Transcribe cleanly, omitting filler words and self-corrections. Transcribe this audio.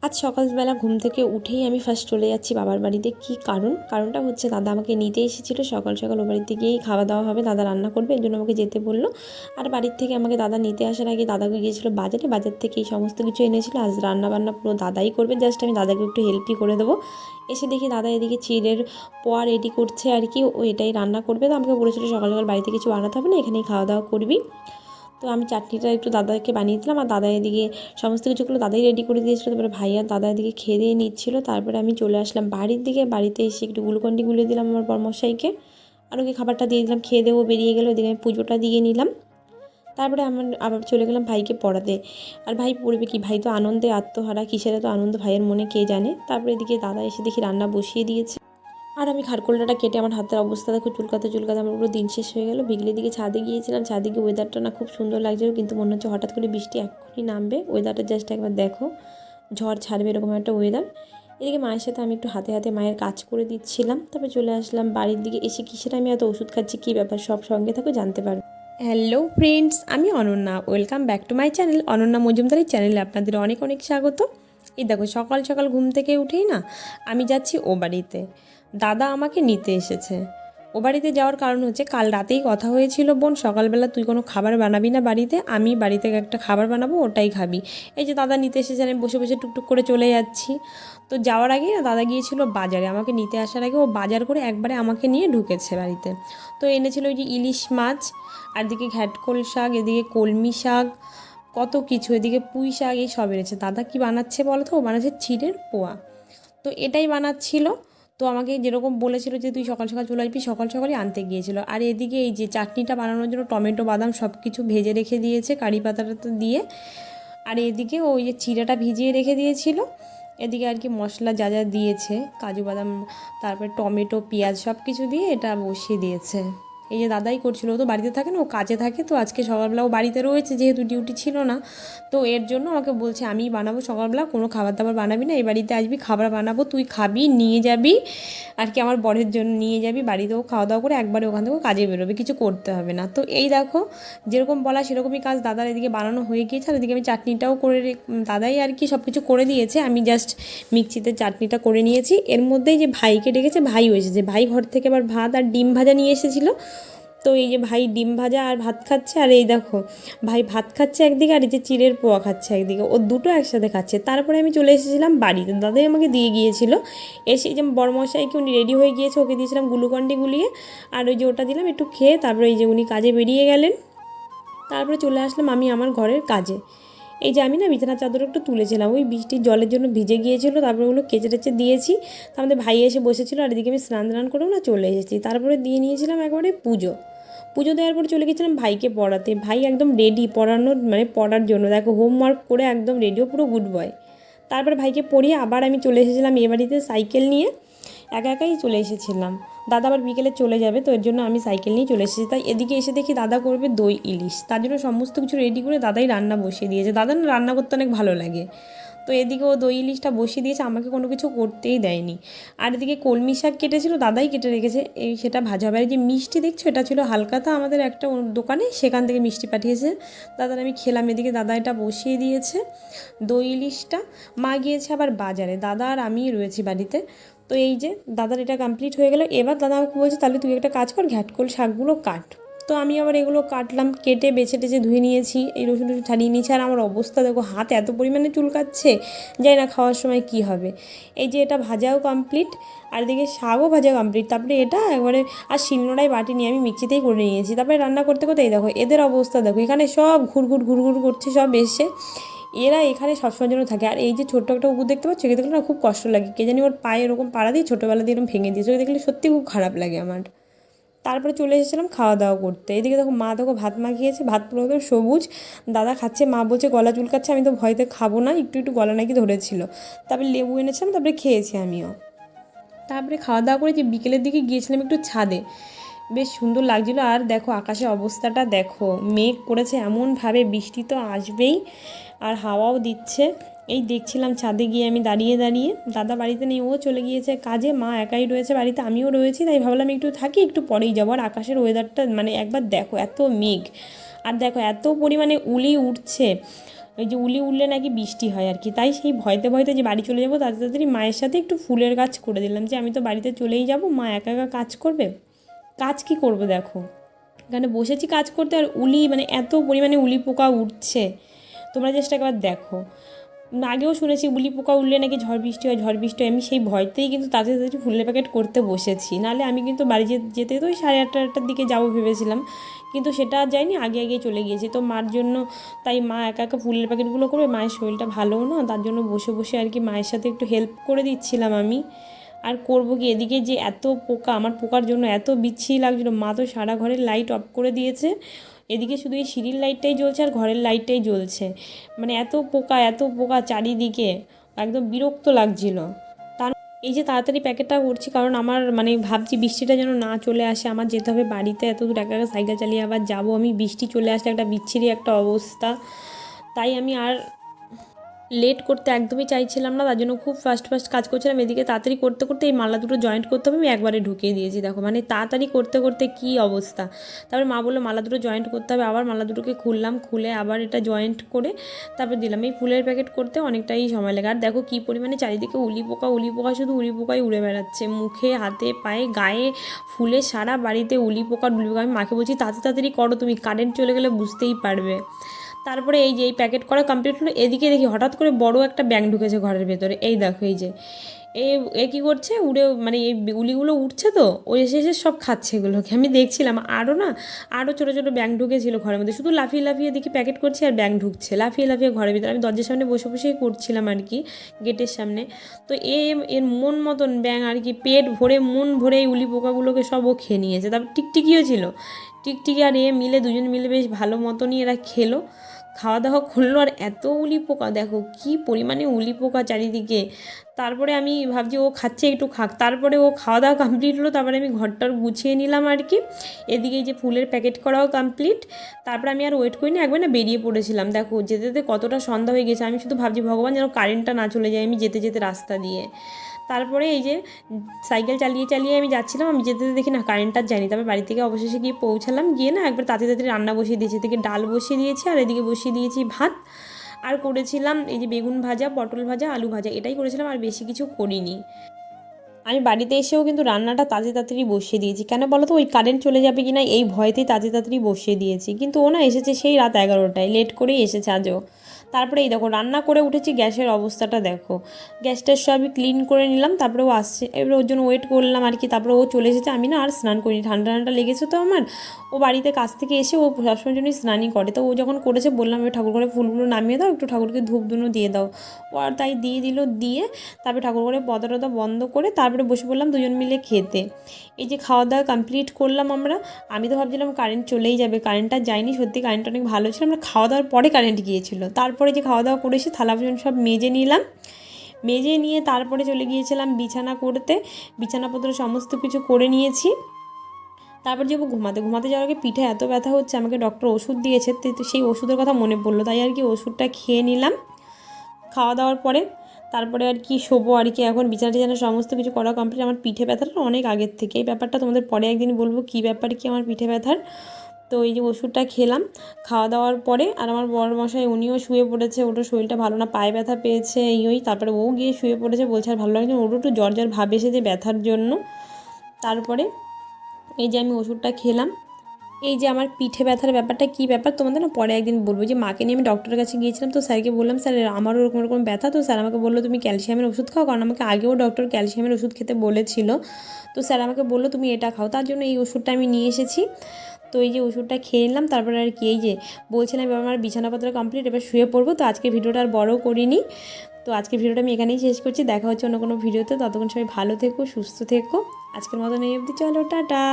আজ সকালবেলা ঘুম থেকে উঠেই আমি ফার্স্ট চলে যাচ্ছি বাবার বাড়িতে। কী কারণটা হচ্ছে দাদা আমাকে নিতে এসেছিলো। সকাল সকাল ও বাড়িতে গিয়েই খাওয়া দাওয়া হবে, দাদা রান্না করবে, এর জন্য আমাকে যেতে বললো। আর বাড়ির থেকে আমাকে দাদা নিতে আসার আগে দাদাকে গিয়েছিলো বাজারে, বাজার থেকে এই সমস্ত কিছু এনেছিলো। আজ রান্না বান্না পুরো দাদাই করবে, জাস্ট আমি দাদাকে একটু হেল্পই করে দেবো। এসে দেখি দাদা এদিকে চিড়ের পোয়া রেডি করছে আর কি, ও এটাই রান্না করবে। তো আমাকে বলেছিলো সকাল সকাল বাড়িতে কিছু বানাতে হবে না, এখানেই খাওয়া দাওয়া করবি। তো আমি চাটনিটা একটু দাদাকে বানিয়ে দিলাম, আর দাদা এদিকে সমস্ত কিছুগুলো দাদাই রেডি করে দিয়েছিলো। তারপরে ভাই আর দাদা এদিকে খেয়ে দিয়ে নিচ্ছিলো। তারপরে আমি চলে আসলাম বাড়ির দিকে। বাড়িতে এসে একটু গ্লুকন্ডি গুলে দিলাম আমার বরমশাইকে, আর ওকে খাবারটা দিয়ে দিলাম, খেয়ে দেবো, বেরিয়ে গেলো। ওদিকে আমি পুজোটা দিয়ে নিলাম। তারপরে আমার আবার চলে গেলাম ভাইকে পড়াতে। আর ভাই পড়বে কি, ভাই তো আনন্দে আত্মহারা, কিসের তো আনন্দ ভাইয়ের মনে কে জানে। তারপরে এদিকে দাদা এসে দেখি রান্না বসিয়ে দিয়েছে। আর আমি খারকোলটা কেটে, আমার হাতের অবস্থা দেখো, চুলকাতে চুলকাতে আমার পুরো দিন শেষ হয়ে গেল। বিকেলের দিকে ছাদে গিয়েছিলাম, ছাদে গিয়ে ওয়েদারটা না খুব সুন্দর লাগছিল, কিন্তু মনে হচ্ছে হঠাৎ করে বৃষ্টি এক্ষুনি নামবে। ওয়েদারটা জাস্ট একবার দেখো, ঝড় ছাড়বে এরকম একটা ওয়েদার। এদিকে মায়ের সাথে আমি একটু হাতে হাতে মায়ের কাজ করে দিচ্ছিলাম। তারপরে চলে আসলাম বাড়ির দিকে। এসে কিসের আমি এত ওষুধ খাচ্ছি, কী ব্যাপার, সব সঙ্গে থাকো জানতে পারো। হ্যালো ফ্রেন্ডস, আমি Ananya, welcome back to my channel Ananya মজুমদারের চ্যানেলে আপনাদের অনেক অনেক স্বাগত। এই দেখো সকাল সকাল ঘুম থেকে উঠেই না আমি যাচ্ছি ও বাড়িতে। দাদা আমাকে নিতে এসেছে। ও বাড়িতে যাওয়ার কারণ হচ্ছে, কাল রাতেই কথা হয়েছিল, বোন সকালবেলা তুই কোনো খাবার বানাবি না বাড়িতে, আমি বাড়িতে একটা খাবার বানাবো, ওটাই খাবি। এই যে দাদা নিতে এসেছে, আমি বসে বসে টুকটুক করে চলে যাচ্ছি। তো যাওয়ার আগেই না দাদা গিয়েছিল বাজারে, আমাকে নিতে আসার আগে ও বাজার করে একবারে আমাকে নিয়ে ঢুকেছে বাড়িতে। তো এনেছিল ওই যে ইলিশ মাছ, আর এদিকে ঘ্যাটকোল শাক, এদিকে কলমি শাক, কত কিছু, এদিকে পুঁই শাক, এই সব এনেছে। দাদা কি বানাচ্ছে বলো তো, ও বানাচ্ছে চিড়ের পোয়া। তো এটাই বানাচ্ছিল। তো আমাকে যেরকম বলেছিল যে তুই সকাল সকাল চলে আসবি, সকাল সকালই আনতে গিয়েছিল। আর এদিকে এই যে চাটনিটা বানানোর জন্য টমেটো বাদাম সব কিছু ভেজে রেখে দিয়েছে কারি পাতাটা তো দিয়ে। আর এদিকে ওই যে চিড়াটা ভিজিয়ে রেখে দিয়েছিল। এদিকে আর কি মশলা যা যা দিয়েছে, কাজু বাদাম, তারপরে টমেটো পেঁয়াজ সব কিছু দিয়ে এটা বসিয়ে দিয়েছে। এই যে দাদাই করছিল, ও তো বাড়িতে থাকে না, ও কাজে থাকে। তো আজকে সকালবেলা ও বাড়িতে রয়েছে, যেহেতু ডিউটি ছিল না, তো এর জন্য আমাকে বলছে আমিই বানাবো সকালবেলা, কোনো খাবার দাবার বানাবি না, এই বাড়িতে আসবি খাবার বানাবো, তুই খাবি, নিয়ে যাবি আর কি, আমার বরের জন্য নিয়ে যাবি, বাড়িতেও খাওয়া দাওয়া করে একবারে ওখান থেকে কাজে বেরোবে, কিছু করতে হবে না। তো এই দেখো যেরকম বলা সেরকমই কাজ দাদার এদিকে বানানো হয়ে গিয়েছে। আর এদিকে আমি চাটনিটাও করে দাদাই আর কি সব কিছু করে দিয়েছে, আমি জাস্ট মিক্সিতে চাটনিটা করে নিয়েছি। এর মধ্যেই যে ভাইকে ডেকেছে, ভাইও এসেছে। ভাই ঘর থেকে আবার ভাত আর ডিম ভাজা নিয়ে এসেছিলো। তো এই যে ভাই ডিম ভাজা আর ভাত খাচ্ছে, আর এই দেখো ভাই ভাত খাচ্ছে একদিকে, আর এই যে চিড়ের পোয়া খাচ্ছে একদিকে, ও দুটো একসাথে খাচ্ছে। তারপরে আমি চলে এসেছিলাম বাড়িতে, দাদাই আমাকে দিয়ে গিয়েছিল। এসে যে বড়মশাইকে উনি রেডি হয়ে গিয়েছে, ওকে দিয়েছিলাম গ্লুকন্ডি গুলিয়ে, আর ওই যে ওটা দিলাম একটু খেয়ে, তারপরে এই যে উনি কাজে বেরিয়ে গেলেন। তারপরে চলে আসলাম আমি আমার ঘরের কাজে। এই যে আমি না বিছানার চাদর একটু তুলেছিলাম, ওই বৃষ্টির জলের জন্য ভিজে গিয়েছিলো, তারপরে ওগুলো কেচে টেচে দিয়েছি। তার মধ্যে ভাই এসে বসেছিলো, আর এদিকে আমি স্নান করেও না চলে এসেছি। তারপরে দিয়ে নিয়েছিলাম একবারে পুজো। পুজো দেওয়ার পর চলে গেছিলাম ভাইকে পড়াতে। ভাই একদম রেডি পড়ানোর, মানে পড়ার জন্য, দেখো হোমওয়ার্ক করে একদম রেডিও, পুরো গুড বয়। তারপরে ভাইকে পড়িয়ে আবার আমি চলে এসেছিলাম এ বাড়িতে সাইকেল নিয়ে। একা একাই চলে এসেছিলাম, দাদা আবার বিকেলে চলে যাবে, তো এর জন্য আমি সাইকেল নিয়ে চলে এসেছি। তাই এদিকে এসে দেখি দাদা করবে দই ইলিশ, তার জন্য সমস্ত কিছু রেডি করে দাদাই রান্না বসিয়ে দিয়েছে। দাদা না রান্না করতে অনেক ভালো লাগে। তো এদিকে ও দই ইলিশটা বসিয়ে দিয়েছে, আমাকে কোনো কিছু করতেই দেয়নি। আর এদিকে কলমি শাক কেটেছিল, দাদাই কেটে রেখেছে, এই সেটা ভাজা হবে। আর যে মিষ্টি দেখছো, এটা ছিল হালকাতা আমাদের একটা দোকানে, সেখান থেকে মিষ্টি পাঠিয়েছে দাদার, আমি খেলাম। এদিকে দাদা এটা বসিয়ে দিয়েছে দই ইলিশটা। মা গিয়েছে আবার বাজারে, দাদা আর আমি রয়েছি বাড়িতে। তো এই যে দাদার এটা কমপ্লিট হয়ে গেল। এবার দাদা আমাকে বলছে তাহলে তুই একটা কাজ কর, ঘ্যাটকোল শাকগুলো কাট। তো আমি আবার এগুলো কাটলাম, কেটে বেছে টেছে ধুয়ে নিয়েছি, এই রসুন টসুন ছাড়িয়ে নিয়েছি। আর আমার অবস্থা দেখো, হাত এত পরিমাণে চুলকাচ্ছে, যাই না খাওয়ার সময় কি হবে। এই যে এটা ভাজাও কমপ্লিট, আর এদিকে শাকও ভাজা কমপ্লিট। তারপরে এটা একবারে আর শিলনোড়ায় বাটি নিয়ে আমি মিক্সিতেই করে নিয়েছি। তারপরে রান্না করতে করতে এই দেখো এদের অবস্থা দেখো, এখানে সব ঘুরঘুর ঘুরঘুর করছে সব এসে, এরা এখানে সবসময়ের জন্য থাকে। আর এই যে ছোট্ট একটা কুকুর দেখতে পাচ্ছ, একে দেখলে না খুব কষ্ট লাগে, কে জানি ওর পায়ে এরকম পাড়া দিয়ে ছোটোবেলা দিয়ে এরকম ভেঙে দিয়েছে, ওকে দেখলে সত্যি খুব খারাপ লাগে আমার। তারপরে চলে এসেছিলাম খাওয়া দাওয়া করতে। এদিকে দেখো মা দেখো ভাত মাখিয়েছে, ভাত পুরো একদম সবুজ, দাদা খাচ্ছে, মা বলছে গলা চুলকাচ্ছে, আমি তো ভয়তে খাবো না, একটু একটু গলা নাকি ধরেছিল। তারপরে লেবু এনেছিলাম, তারপরে খেয়েছি আমিও। তারপরে খাওয়া দাওয়া করে যে বিকেলের দিকে গিয়েছিলাম একটু ছাদে, বেশ সুন্দর লাগছিলো। আর দেখো আকাশের অবস্থাটা দেখো, মেঘ করেছে এমনভাবে, বৃষ্টি তো আসবেই, আর হাওয়াও দিচ্ছে। এই দেখছিলাম ছাদে গিয়ে আমি দাঁড়িয়ে দাঁড়িয়ে, দাদা বাড়িতে নেই, ও চলে গিয়েছে কাজে, মা একাই রয়েছে বাড়িতে, আমিও রয়েছি। তাই ভাবলাম একটু থাকি, একটু পরেই যাবো। আর আকাশের ওয়েদারটা মানে একবার দেখো, এত মেঘ, আর দেখো এত পরিমাণে উলি উঠছে, ওই যে উলি উঠলে নাকি বৃষ্টি হয় আর কি, তাই সেই ভয়তে ভয়তে যে বাড়ি চলে যাবো তাড়াতাড়ি মায়ের সাথে একটু ফুলের গাছ করে দিলাম, যে আমি তো বাড়িতে চলেই যাব, মা একা একা কাজ করবে, কাজ কি করবো দেখো, এখানে বসেছি কাজ করতে আর উলি মানে এত পরিমাণে উলি পোকা উঠছে, তোমরা চেষ্টা একবার দেখো। আগেও শুনেছি উলি পোকা উঠলে নাকি ঝড় বৃষ্টি হয়, ঝড় বৃষ্টি হয়, আমি সেই ভয়তেই কিন্তু তাড়াতাড়ি ফুলের প্যাকেট করতে বসেছি, নাহলে আমি কিন্তু বাড়ি যেতে তো ওই 8:30-9টার দিকে যাবো ভেবেছিলাম, কিন্তু সেটা আর যায়নি, আগে আগে চলে গিয়েছি তো মার জন্য। তাই মা একা একা ফুলের প্যাকেটগুলো করবে, মায়ের শরীরটা ভালোও না, তার জন্য বসে বসে আর কি মায়ের সাথে একটু হেল্প করে দিচ্ছিলাম আমি। আর করবো কি, এদিকে যে এত পোকা, আমার পোকার জন্য এত বিচ্ছিরি লাগছিলো, মা তো সারা ঘরের লাইট অফ করে দিয়েছে, এদিকে শুধু এই সিঁড়ির লাইটটাই জ্বলছে আর ঘরের লাইটটাই জ্বলছে, মানে এত পোকা চারিদিকে, একদম বিরক্ত লাগছিল। তার এই যে তাড়াতাড়ি প্যাকেটটা করছি, কারণ আমার মানে ভাবছি বৃষ্টিটা যেন না চলে আসে, আমার যেতে হবে বাড়িতে, এত দূর একা একা সাইকেল চালিয়ে আবার যাবো আমি, বৃষ্টি চলে আসলে একটা বিচ্ছিরি একটা অবস্থা, তাই আমি আর লেট করতে একদমই চাইছিলাম না, তার জন্য খুব ফাস্ট কাজ করছিলাম। এদিকে তাড়াতাড়ি করতে করতে এই মালা দুটো জয়েন্ট করতে হবে, আমি একবারে ঢুকিয়ে দিয়েছি, দেখো মানে তাড়াতাড়ি করতে করতে কী অবস্থা। তারপরে মা বললো মালা দুটো জয়েন্ট করতে হবে, আবার মালা দুটোকে খুললাম, খুলে আবার এটা জয়েন্ট করে তারপর দিলাম। এই ফুলের প্যাকেট করতে অনেকটাই সময় লাগে, আর দেখো কী পরিমাণে চারিদিকে উলি পোকা, শুধু উলি পোকাই উড়ে বেড়াচ্ছে, মুখে হাতে পায়ে গায়ে ফুলে সারা বাড়িতে উলি পোকা। আমি মাকে বলছি তাড়াতাড়ি করো, তুমি কারেন্ট চলে গেলে বুঝতেই পারবে। তারপরে এই যে এই প্যাকেট করা কমপ্লিট হলো, এদিকে দেখি হঠাৎ করে বড় একটা ব্যাঙ ঢুকেছে ঘরের ভেতরে, এই দেখো এই যে এ কী করছে, উড়ে মানে এই উলিগুলো উঠছে তো, ও এসে সব খাচ্ছে এগুলোকে, আমি দেখছিলাম। আরও ছোটো ছোটো ব্যাঙ ঢুকেছিল ঘরের মধ্যে, শুধু লাফিয়ে লাফিয়ে দেখি প্যাকেট করছি আর ব্যাঙ ঢুকছে লাফিয়ে লাফিয়ে ঘরের ভিতরে, আমি দরজার সামনে বসে বসেই করছিলাম আর কি, গেটের সামনে। তো এর মন মতন ব্যাঙ আর কি, পেট ভরে মন ভরে এই উলি পোকাগুলোকে সব ও খেয়ে নিয়েছে। তারপর টিকটিকিও ছিল, টিকটিকি আর দুজন মিলে বেশ ভালো মতনই এরা খেলো, খাওয়া দাওয়া করলো। আর এত উলি পোকা, দেখো কি পরিমাণে উলি পোকা চারিদিকে। তারপরে আমি ভাবছি ও খাচ্ছে একটু খাক, তারপরে ও খাওয়া দাওয়া কমপ্লিট হলো, তারপরে আমি ঘরটার গুছিয়ে নিলাম আর কি। এদিকে এই যে ফুলের প্যাকেট করাও কমপ্লিট। তারপরে আমি আর ওয়েট করিনি, একবার না বেরিয়ে পড়েছিলাম। দেখো যেতে যেতে কতটা সন্ধ্যা হয়ে গেছে, আমি শুধু ভাবছি ভগবান যেন কারেন্টটা না চলে যায় আমি যেতে যেতে রাস্তা দিয়ে। তারপরে এই যে সাইকেল চালিয়ে চালিয়ে আমি যাচ্ছিলাম, আমি যেতে যেতে দেখি না কারেন্টটা যায়নি। তারপর বাড়ি থেকে অবশেষে গিয়ে পৌঁছালাম, গিয়ে না একবার তাড়াতাড়ি রান্না বসিয়ে দিয়েছি, এদিকে ডাল বসিয়ে দিয়েছি আর এদিকে বসিয়ে দিয়েছি ভাত, আর করেছিলাম এই যে বেগুন ভাজা, পটল ভাজা, আলু ভাজা, এটাই করেছিলাম, আর বেশি কিছু করিনি। আমি বাড়িতে এসেও কিন্তু রান্নাটা তাড়াতাড়ি বসিয়ে দিয়েছি, কেন বলো তো, ওই কারেন্ট চলে যাবে কি না এই ভয়তেই তাড়াতাড়ি বসিয়ে দিয়েছি। কিন্তু ও না এসেছে সেই রাত 11টায়, লেট করেই এসেছে আজও। তারপরে এই দেখো রান্না করে উঠেছি, গ্যাসের অবস্থাটা দেখো, গ্যাসটা সবই ক্লিন করে নিলাম। তারপরে ও আসছে, এবার ওর জন্য ওয়েট করলাম আর কি। তারপরে ও চলে এসেছে, আমি না আর স্নান করিনি, ঠান্ডা ঠান্ডা লেগেছে তো আমার। ও বাড়িতে কাছ থেকে এসে ও সবসময় জন্যই স্নানই করে, তো ও যখন করেছে বললাম ওই ঠাকুর ঘরে ফুলগুলো নামিয়ে দাও, একটু ঠাকুরকে ধূপ ধুনো দিয়ে দাও। ও আর তাই দিয়ে দিল, দিয়ে তারপরে ঠাকুর ঘরে পর্দা টর্দা বন্ধ করে তারপরে বসে পড়লাম দুজন মিলে খেতে। এই যে খাওয়া দাওয়া কমপ্লিট করলাম আমরা। আমি তো ভাবছিলাম কারেন্ট চলেই যাবে, কারেন্টটা যায়নি, সত্যি কারেন্টটা অনেক ভালো ছিল। আমরা খাওয়া দাওয়ার পরে কারেন্ট গিয়েছিল, তারপরে যে খাওয়া দাওয়া করে এসে থালা বাসন সব মেজে নিলাম, মেজে নিয়ে তারপরে চলে গিয়েছিলাম বিছানা করতে, বিছানাপত্র সমস্ত কিছু করে নিয়েছি। তারপর যাবো ঘুমাতে যাওয়ার আগে পিঠে এত ব্যথা হচ্ছে, আমাকে ডক্টর ওষুধ দিয়েছে, তো সেই ওষুধের কথা মনে পড়লো, তাই আর কি ওষুধটা খেয়ে নিলাম খাওয়া দাওয়ার পরে। তারপরে আর কি শোবো আর কি, এখন বিছানা সমস্ত কিছু করা কমপ্লিট। আমার পিঠে ব্যথাটা অনেক আগের থেকে, এই ব্যাপারটা তোমাদের পরে একদিন বলবো কী ব্যাপার কি আমার পিঠে ব্যথার। তো এই যে ওষুধটা খেলাম খাওয়া দাওয়ার পরে, আর আমার বড় মশাই উনিও শুয়ে পড়েছে, ওটার শরীরটা ভালো না, পায়ে ব্যথা পেয়েছে তারপরে ও গিয়ে শুয়ে পড়েছে, বলছে আর ভালো লাগছে না, ওরও একটু জ্বর ভাব এসেছে ব্যথার জন্য। তারপরে এই যে আমি ওষুধটা খেলাম। এই যে আমার পিঠে ব্যথার ব্যাপারটা কী ব্যাপার তোমাদের না পরে একদিন বলবো। যে মাকে নিয়ে আমি ডক্টরের কাছে গিয়েছিলাম, তো স্যারকে বললাম স্যার আমারও ওরকম ব্যথা, তো স্যার আমাকে বললো তুমি ক্যালসিয়ামের ওষুধ খাও, কারণ আমাকে আগেও ডক্টর ক্যালসিয়ামের ওষুধ খেতে বলেছিল, তো স্যার আমাকে বললো তুমি এটা খাও, তার জন্য এই ওষুধটা আমি নিয়ে এসেছি। তো এই যে ওষুধটা খেয়ে নিলাম, তারপরে আর কি এই যে বলছিলাম এবার আমার বিছানাপত্র কমপ্লিট, এবার শুয়ে পড়বো। তো আজকে ভিডিওটা আর বড় করিনি, তো আজকের ভিডিওটা আমি এখানেই শেষ করছি, দেখা হচ্ছে অন্য কোনো ভিডিওতে। ততক্ষণ সবাই ভালো থেকো, সুস্থ থেকো, আজকের মতন এই অবধি, চলো টাটা।